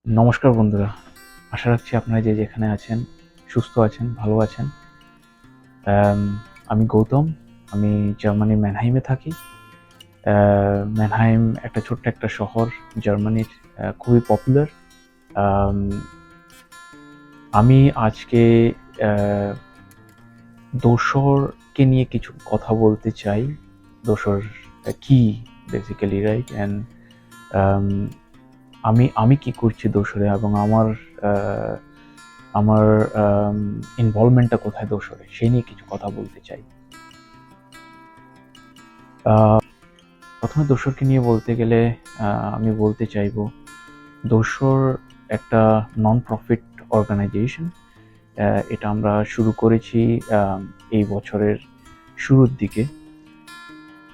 নমস্কার বন্ধুরা, আশা রাখছি আপনারা যে যেখানে আছেন সুস্থ আছেন, ভালো আছেন। আমি গৌতম, আমি জার্মানির ম্যানহাইমে থাকি। ম্যানহাইম একটা ছোট্ট একটা শহর জার্মানির, খুবই পপুলার। আমি আজকে দোসরকে নিয়ে কিছু কথা বলতে চাই। দোসর কি বেসিক্যালি, রাইট? অ্যান্ড আমি কি করছি দোসরে, এবং আমার ইনভলভমেন্টটা কোথায় দোসরে, সেই নিয়ে কিছু কথা বলতে চাই। প্রথমে দোসরকে নিয়ে বলতে গেলে আমি বলতে চাইব, দোসর একটা নন প্রফিট অর্গানাইজেশন। এটা আমরা শুরু করেছি এই বছরের শুরুর দিকে।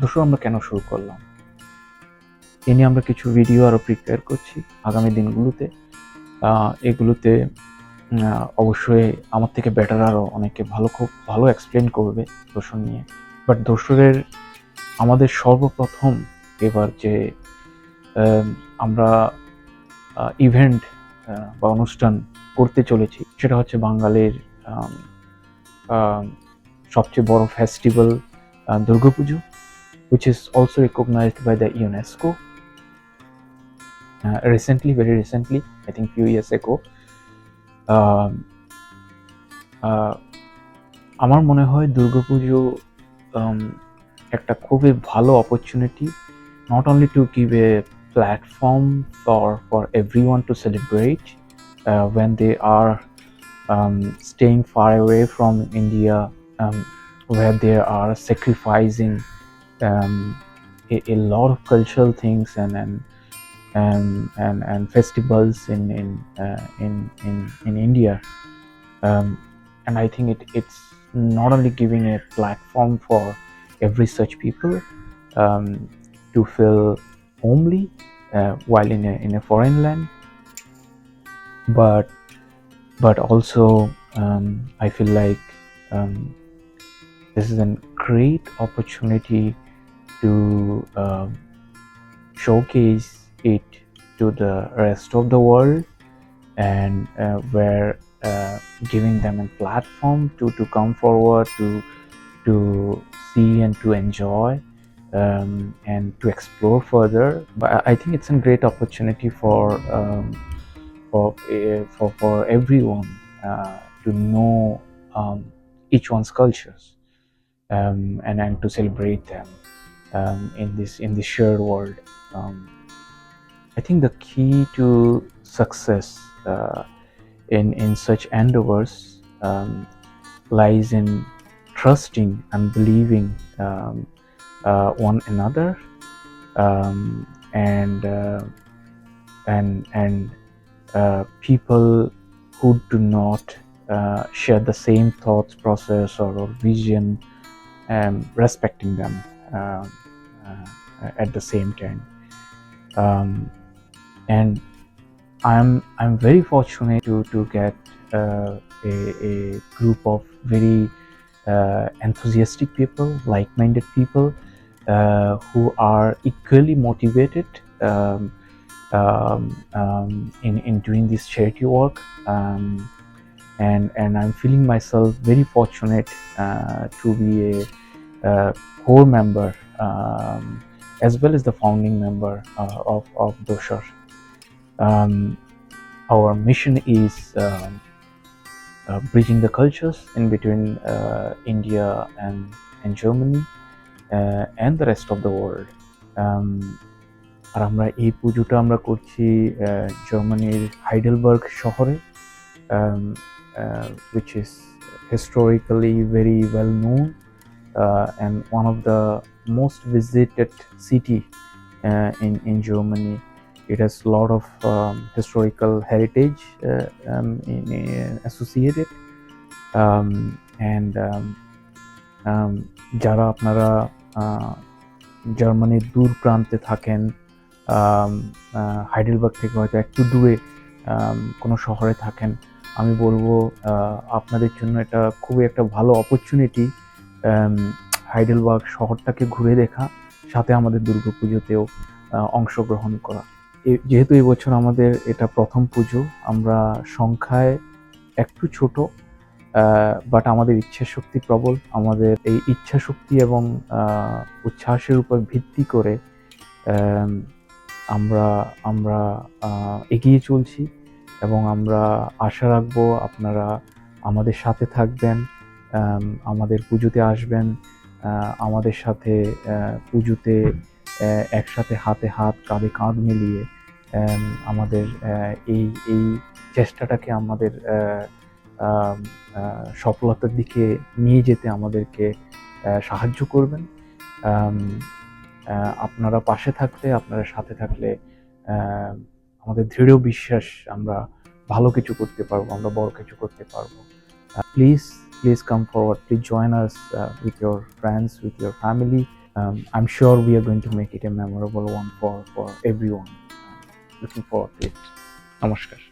দোসর আমরা কেন শুরু করলাম, এ নিয়ে আমরা কিছু ভিডিও আরও প্রিপেয়ার করছি আগামী দিনগুলোতে। এগুলোতে অবশ্যই আমার থেকে বেটার আরও অনেকে খুব ভালো এক্সপ্লেন করবে দোসর নিয়ে। বাট দোসরের আমাদের সর্বপ্রথম এবার যে আমরা ইভেন্ট বা অনুষ্ঠান করতে চলেছি, সেটা হচ্ছে বাঙালির সবচেয়ে বড় festival Durga Puja, which is also recognized by the UNESCO very recently, I think few years ago. আমার মনে হয় দুর্গাপুজো একটা খুবই ভালো opportunity, not only to give a platform for everyone to celebrate when they are staying far away from India, where they are sacrificing a lot of cultural things and festivals in India. And I think it's not only giving a platform for every such people to feel homely while in a foreign land, but also I feel like this is a great opportunity to showcase it to the rest of the world, and where giving them a platform to come forward to see and to enjoy and to explore further. But I think it's a great opportunity for everyone to know each one's cultures, and to celebrate them in this shared world. I think the key to success in such endeavors lies in trusting and believing one another, and people who do not share the same thoughts process or vision, respecting them at the same time. And I'm very fortunate to get a group of very enthusiastic people, like-minded people who are equally motivated in doing this charity work, and I'm feeling myself very fortunate to be a core member as well as the founding member of Dosar. Our mission is bridging the cultures in between India and Germany and the rest of the world. আর আমরা এই পুজোটা আমরা করছি জার্মানির Heidelberg শহরে, which is historically very well known and one of the most visited city in Germany. It has a lot of historical heritage associated, and যারা আপনারা জার্মানির দূর প্রান্তে থাকেন, হাইডেলবার্গ থেকে হয়তো একটু দূরে কোনো শহরে থাকেন, আমি বলবো আপনাদের জন্য এটা খুবই একটা ভালো অপরচুনিটি হাইডেলবার্গ শহরটাকে ঘুরে দেখা, সাথে আমাদের দুর্গাপুজোতেও অংশগ্রহণ করা। যেহেতু এই বছর আমাদের এটা প্রথম পুজো, আমরা সংখ্যায় একটু ছোট, বাট আমাদের ইচ্ছাশক্তি প্রবল। আমাদের এই ইচ্ছাশক্তি এবং উচ্ছ্বাসের উপর ভিত্তি করে আম, আমরা আমরা এগিয়ে চলছি এবং আমরা আশা রাখবো আপনারা আমাদের সাথে থাকবেন, আমাদের পুজোতে আসবেন, আমাদের সাথে পুজোতে একসাথে হাতে হাত কাঁধে কাঁধ মিলিয়ে আমাদের এই এই চেষ্টাটাকে আমাদের আম, সফলতার দিকে নিয়ে যেতে আমাদেরকে সাহায্য করবেন। আম, আপনারা পাশে থাকলে, আপনারা সাথে থাকলে আহ, আমাদের দৃঢ় বিশ্বাস আমরা ভালো কিছু করতে পারবো, আমরা বড় কিছু করতে পারবো। Please please come forward, please join us with your friends, with your family. I'm sure we are going to make it a memorable one for everyone. Looking forward to it. নমস্কার।